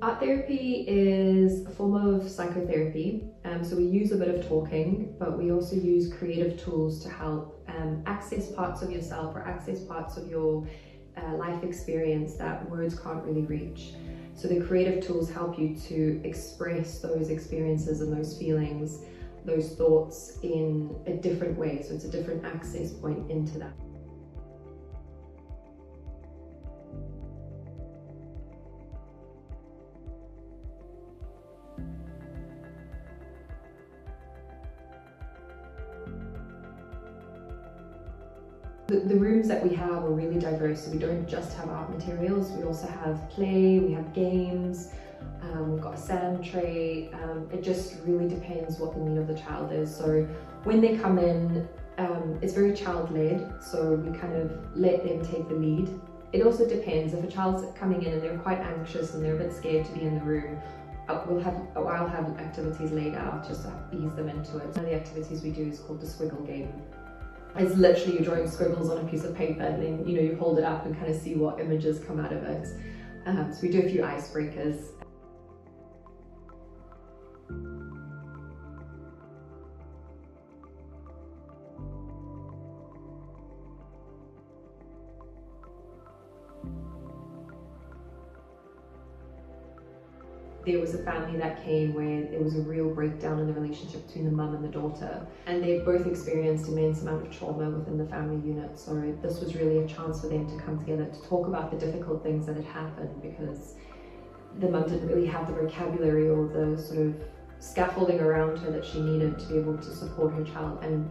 Art therapy is a form of psychotherapy, so we use a bit of talking, but we also use creative tools to help access parts of yourself or access parts of your life experience that words can't really reach. So the creative tools help you to express those experiences and those feelings, those thoughts in a different way, so it's a different access point into that. The rooms that we have are really diverse, so we don't just have art materials, we also have play, we have games, we've got a sand tray. It just really depends what the need of the child is. So when they come in, it's very child-led, so we kind of let them take the lead. It also depends. If a child's coming in and they're quite anxious and they're a bit scared to be in the room, I'll have activities laid out just to ease them into it. One of the activities we do is called the squiggle game. It's literally you're drawing scribbles on a piece of paper and then you hold it up and kind of see what images come out of it. So we do a few icebreakers. There was a family that came where there was a real breakdown in the relationship between the mum and the daughter, and they both experienced immense amount of trauma within the family unit. So this was really a chance for them to come together to talk about the difficult things that had happened, because the mum didn't really have the vocabulary or the sort of scaffolding around her that she needed to be able to support her child and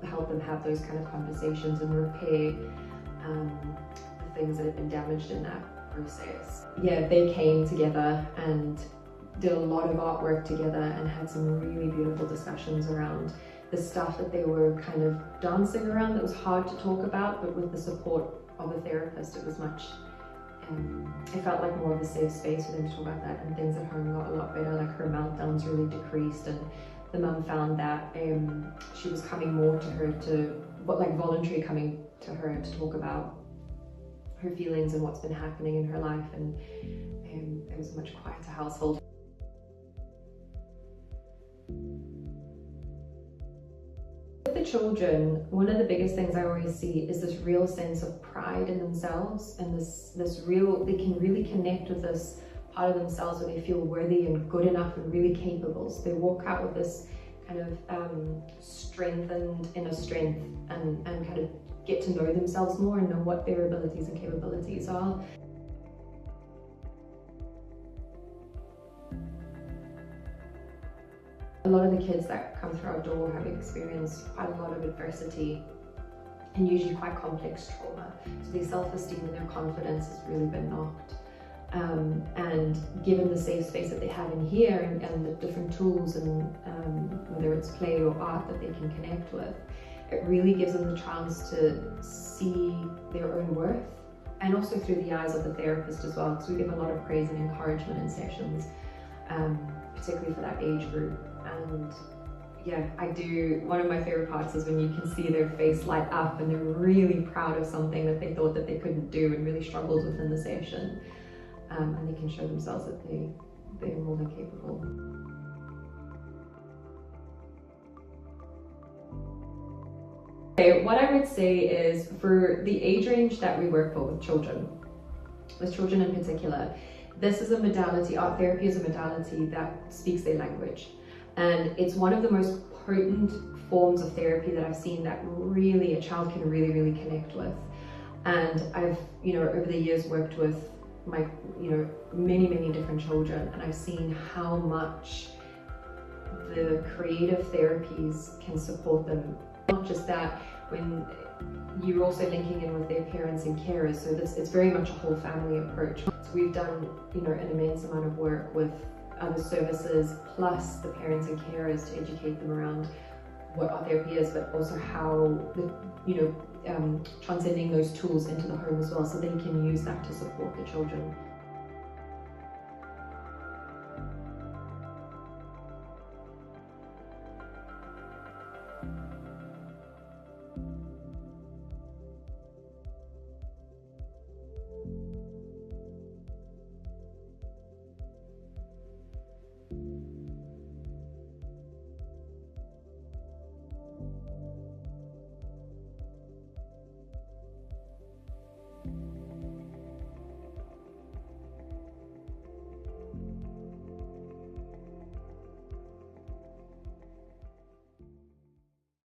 help them have those kind of conversations and repair the things that had been damaged in that process. Yeah, they came together and did a lot of artwork together and had some really beautiful discussions around the stuff that they were kind of dancing around that was hard to talk about, but with the support of a therapist it was much, it felt like more of a safe space for them to talk about that, and things at home got a lot better. Like her meltdowns really decreased, and the mum found that she was coming more to her voluntary coming to her to talk about her feelings and what's been happening in her life, and it was a much quieter household. With the children, one of the biggest things I always see is this real sense of pride in themselves, and they can really connect with this part of themselves where they feel worthy and good enough and really capable. So they walk out with this kind of strengthened inner strength and kind of get to know themselves more and know what their abilities and capabilities are. A lot of the kids that come through our door have experienced quite a lot of adversity and usually quite complex trauma. So their self-esteem and their confidence has really been knocked. And given the safe space that they have in here and the different tools and whether it's play or art that they can connect with, it really gives them the chance to see their own worth, and also through the eyes of the therapist as well, because we give a lot of praise and encouragement in sessions, particularly for that age group. And yeah, one of my favorite parts is when you can see their face light up and they're really proud of something that they thought that they couldn't do and really struggled within the session, and they can show themselves that they're more than capable. Okay, what I would say is, for the age range that we work with children in particular, this is a modality, art therapy is a modality that speaks their language. And it's one of the most potent forms of therapy that I've seen that really a child can really connect with. And I've, over the years worked with many different children, and I've seen how much the creative therapies can support them. Not just that, when you're also linking in with their parents and carers, so it's very much a whole family approach. So we've done an immense amount of work with other services plus the parents and carers to educate them around what art therapy is, but also how transcending those tools into the home as well, so they can use that to support the children.